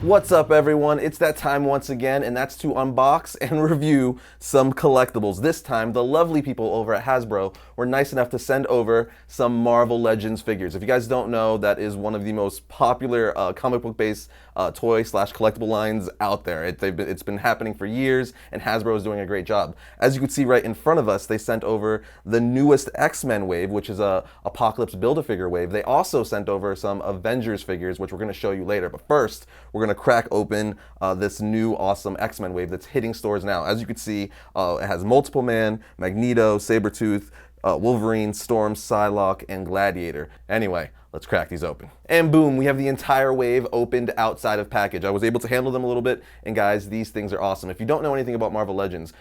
What's up, everyone? It's that time once again, and that's to unbox and review some collectibles. This time, the lovely people over at Hasbro were nice enough to send over some Marvel Legends figures. If you guys don't know, that is one of the most popular comic book-based toy/collectible lines out there. It's been happening for years, and Hasbro is doing a great job. As you can see right in front of us, they sent over the newest X-Men wave, which is a Apocalypse Build-A-Figure wave. They also sent over some Avengers figures, which we're going to show you later. But first, we're going to crack open this new awesome X-Men wave that's hitting stores now. As you can see, it has Multiple Man, Magneto, Sabretooth, Wolverine, Storm, Psylocke, and Gladiator. Anyway, let's crack these open. And boom, we have the entire wave opened outside of package. I was able to handle them a little bit, and guys, these things are awesome. If you don't know anything about Marvel Legends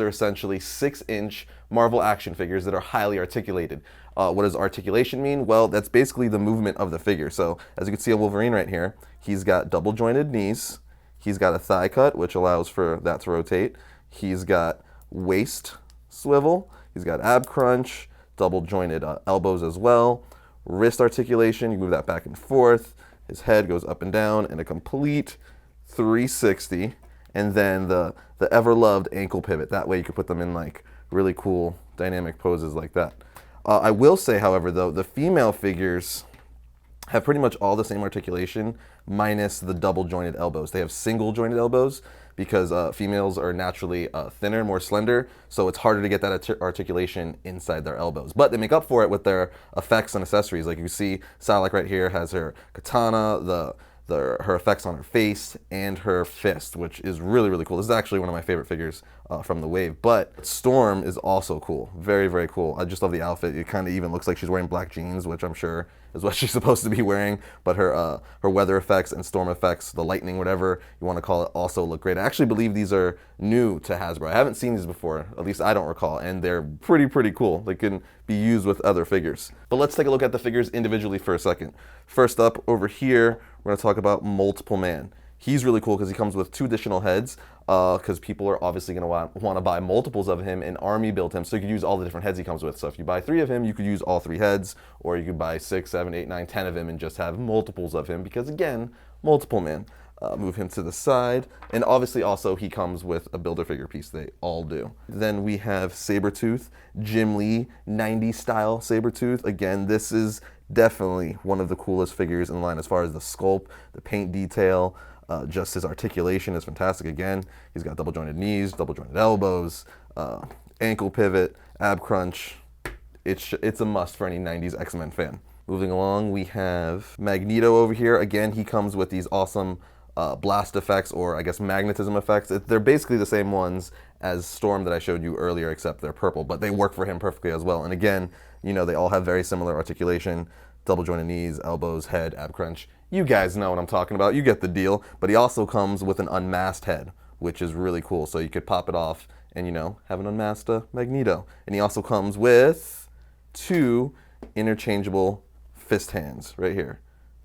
are essentially 6-inch Marvel action figures that are highly articulated. What does articulation mean? Well, that's basically the movement of the figure. So, as you can see on Wolverine right here, he's got double jointed knees, he's got a thigh cut, which allows for that to rotate, he's got waist swivel, he's got ab crunch, double jointed elbows as well, wrist articulation, you move that back and forth, his head goes up and down in a complete 360, and then the ever-loved ankle pivot. That way you could put them in like really cool dynamic poses like that. I will say, however, though, the female figures have pretty much all the same articulation minus the double jointed elbows. They have single jointed elbows because females are naturally thinner, more slender, so it's harder to get that articulation inside their elbows. But they make up for it with their effects and accessories. Like you see, Psylocke right here has her katana, her effects on her face, and her fist, which is really, really cool. This is actually one of my favorite figures from the wave. But Storm is also cool. Very, very cool. I just love the outfit. It kind of even looks like she's wearing black jeans, which I'm sure is what she's supposed to be wearing. But her weather effects and storm effects, the lightning, whatever you want to call it, also look great. I actually believe these are new to Hasbro. I haven't seen these before, at least I don't recall, and they're pretty cool. They can be used with other figures. But let's take a look at the figures individually for a second. First up, over here, we're going to talk about Multiple Man. He's really cool because he comes with 2 additional heads because people are obviously going to want to buy multiples of him and army build him, so you could use all the different heads he comes with. So if you buy 3 of him, you could use all 3 heads, or you could buy 6, 7, 8, 9, 10 of him and just have multiples of him because, again, Multiple Man. Move him to the side, and obviously also he comes with a Build-A-Figure piece. They all do. Then we have Sabretooth, Jim Lee, 90s style Sabretooth. Again, this is definitely one of the coolest figures in the line as far as the sculpt, the paint detail, just his articulation is fantastic. Again, he's got double jointed knees, double jointed elbows, ankle pivot, ab crunch. It's a must for any 90s X-Men fan. Moving along, we have Magneto over here. Again, he comes with these awesome blast effects, or I guess magnetism effects. They're basically the same ones as Storm that I showed you earlier, except they're purple, but they work for him perfectly as well. And again, you know, they all have very similar articulation, double jointed knees, elbows, head, ab crunch. You guys know what I'm talking about. You get the deal. But he also comes with an unmasked head, which is really cool. So you could pop it off and, you know, have an unmasked Magneto. And he also comes with 2 interchangeable fist hands right here.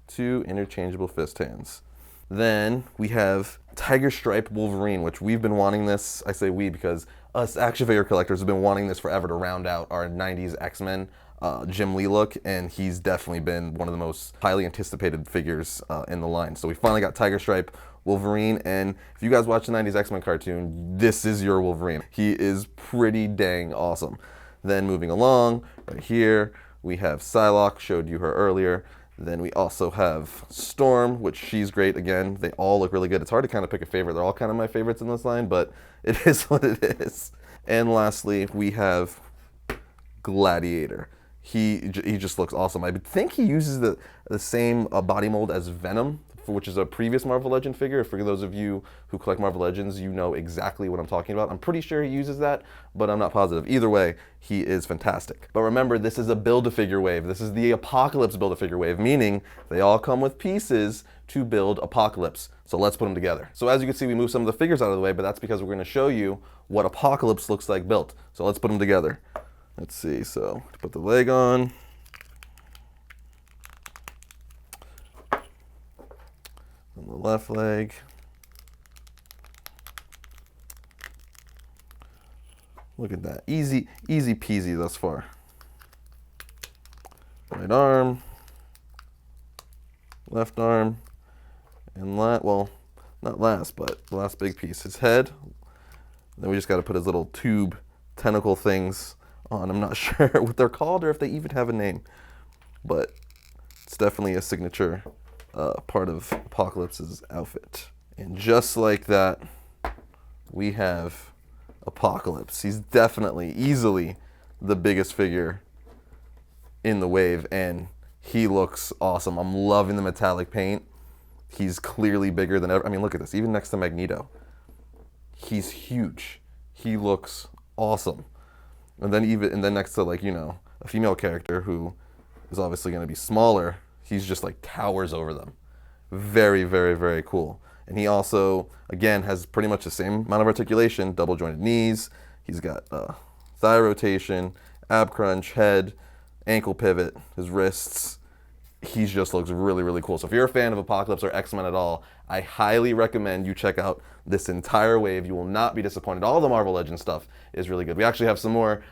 2 interchangeable fist hands. Then we have Tiger Stripe Wolverine, which we've been wanting this. I say we because us action figure collectors have been wanting this forever to round out our 90s X-Men Jim Lee look, and he's definitely been one of the most highly anticipated figures in the line. So we finally got Tiger Stripe Wolverine, and if you guys watch the 90s X-Men cartoon, this is your Wolverine. He is pretty dang awesome. Then moving along, right here, we have Psylocke, showed you her earlier. Then we also have Storm, which she's great. Again, they all look really good. It's hard to kind of pick a favorite. They're all kind of my favorites in this line, but it is what it is. And lastly, we have Gladiator. He just looks awesome. I think he uses the same body mold as Venom, which is a previous Marvel Legend figure. For those of you who collect Marvel Legends, you know exactly what I'm talking about. I'm pretty sure he uses that, but I'm not positive. Either way, he is fantastic. But remember, this is a Build-A-Figure wave. This is the Apocalypse Build-A-Figure wave, meaning they all come with pieces to build Apocalypse. So let's put them together. So as you can see, we moved some of the figures out of the way, but that's because we're going to show you what Apocalypse looks like built. So let's put them together. Let's see. So put the leg on. On the left leg. Look at that. Easy peasy thus far. Right arm. Left arm. And well, not last, but the last big piece, his head. Then we just got to put his little tube tentacle things on. I'm not sure what they're called or if they even have a name, but it's definitely a signature part of Apocalypse's outfit. And just like that, we have Apocalypse. He's definitely, easily the biggest figure in the wave, and he looks awesome. I'm loving the metallic paint. He's clearly bigger than ever. I mean, look at this. Even next to Magneto, he's huge. He looks awesome. And then next to, like, you know, a female character who is obviously going to be smaller, he's just like towers over them. Very, very, very cool. And he also, again, has pretty much the same amount of articulation, double jointed knees. He's got thigh rotation, ab crunch, head, ankle pivot, his wrists. He just looks really, really cool. So if you're a fan of Apocalypse or X-Men at all, I highly recommend you check out this entire wave. You will not be disappointed. All the Marvel Legends stuff is really good. We actually have some more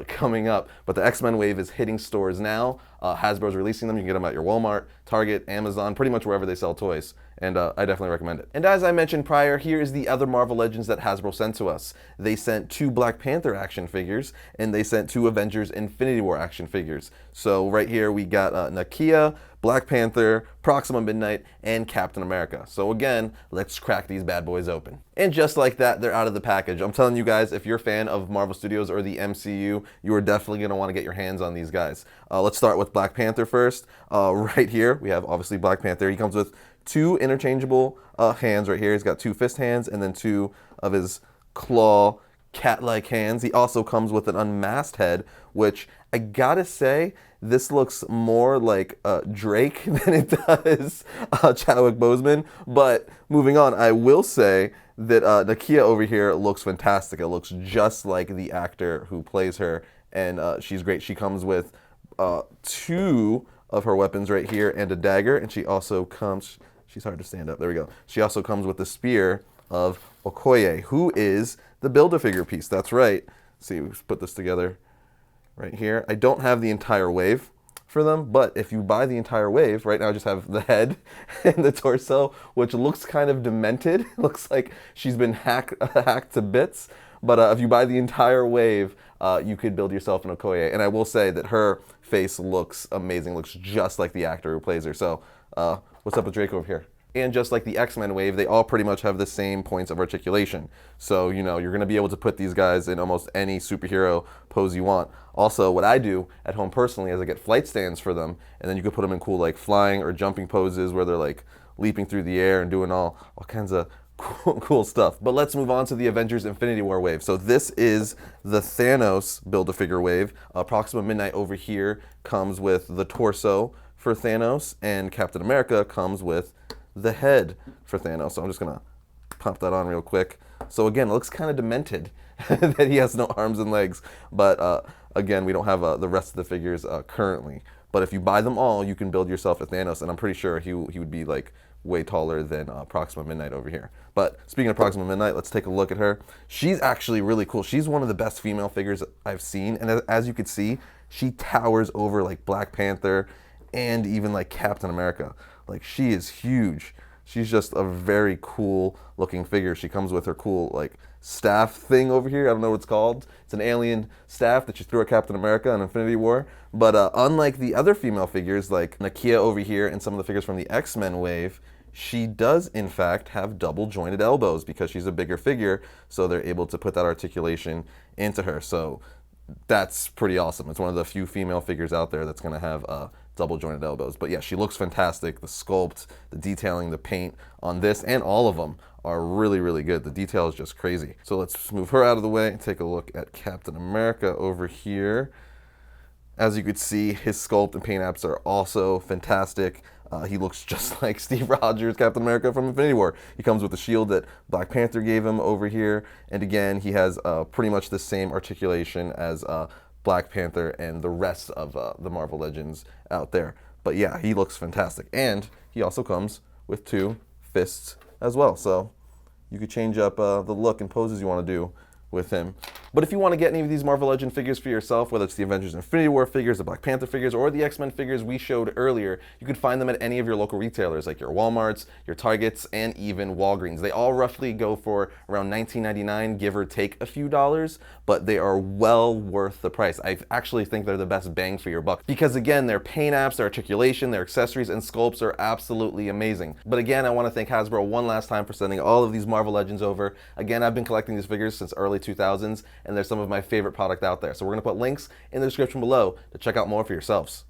coming up, but the X-Men wave is hitting stores now. Hasbro's releasing them. You can get them at your Walmart, Target, Amazon, pretty much wherever they sell toys. And I definitely recommend it. And as I mentioned prior, here is the other Marvel Legends that Hasbro sent to us. They sent 2 Black Panther action figures, and they sent 2 Avengers Infinity War action figures. So right here we got Nakia, Black Panther, Proxima Midnight, and Captain America. So again, let's crack these bad boys open. And just like that, they're out of the package. I'm telling you guys, if you're a fan of Marvel Studios or the MCU, you are definitely going to want to get your hands on these guys. Let's start with Black Panther first. Right here, we have obviously Black Panther. He comes with 2 interchangeable hands right here. He's got 2 fist hands and then 2 of his claw cat-like hands. He also comes with an unmasked head, which I gotta say, this looks more like Drake than it does Chadwick Boseman. But moving on, I will say that Nakia over here looks fantastic. It looks just like the actor who plays her, and she's great. She comes with 2 of her weapons right here and a dagger, and she also comes, she's hard to stand up, there we go. She also comes with the spear of Okoye, who is the Build-A-Figure piece. That's right. See, we put this together right here. I don't have the entire wave for them, but if you buy the entire wave, right now I just have the head and the torso, which looks kind of demented. Looks like she's been hacked to bits. But if you buy the entire wave, you could build yourself an Okoye. And I will say that her face looks amazing, looks just like the actor who plays her. So what's up with Drake over here? And just like the X-Men wave, they all pretty much have the same points of articulation. So, you know, you're going to be able to put these guys in almost any superhero pose you want. Also, what I do at home personally is I get flight stands for them, and then you can put them in cool like flying or jumping poses where they're like leaping through the air and doing all kinds of cool stuff. But let's move on to the Avengers Infinity War wave. So this is the Thanos Build-A-Figure wave. Proxima Midnight over here comes with the torso for Thanos, and Captain America comes with the head for Thanos. So I'm just gonna pop that on real quick. So again, it looks kind of demented that he has no arms and legs, but again, we don't have the rest of the figures currently. But if you buy them all, you can build yourself a Thanos, and I'm pretty sure he would be like way taller than Proxima Midnight over here. But speaking of Proxima Midnight, let's take a look at her. She's actually really cool. She's one of the best female figures I've seen, and as you can see, she towers over like Black Panther and even like Captain America. Like, she is huge. She's just a very cool looking figure. She comes with her cool like staff thing over here. I don't know what it's called. It's an alien staff that she threw at Captain America in Infinity War. But unlike the other female figures like Nakia over here and some of the figures from the X-Men wave, she does in fact have double jointed elbows because she's a bigger figure, so they're able to put that articulation into her. So that's pretty awesome. It's one of the few female figures out there that's going to have double jointed elbows. But yeah, she looks fantastic. The sculpt, the detailing, the paint on this and all of them are really, really good. The detail is just crazy. So let's move her out of the way and take a look at Captain America over here. As you could see, his sculpt and paint apps are also fantastic. He looks just like Steve Rogers, Captain America from Infinity War. He comes with the shield that Black Panther gave him over here. And again, he has pretty much the same articulation as Black Panther and the rest of the Marvel Legends out there. But yeah, he looks fantastic. And he also comes with 2 fists as well. So you could change up the look and poses you want to do with him. But if you want to get any of these Marvel Legend figures for yourself, whether it's the Avengers Infinity War figures, the Black Panther figures, or the X-Men figures we showed earlier, you could find them at any of your local retailers like your Walmarts, your Targets, and even Walgreens. They all roughly go for around $19.99, give or take a few dollars, but they are well worth the price. I actually think they're the best bang for your buck because, again, their paint apps, their articulation, their accessories, and sculpts are absolutely amazing. But again, I want to thank Hasbro one last time for sending all of these Marvel Legends over. Again, I've been collecting these figures since early 2000s, and they're some of my favorite product out there. So we're going to put links in the description below to check out more for yourselves.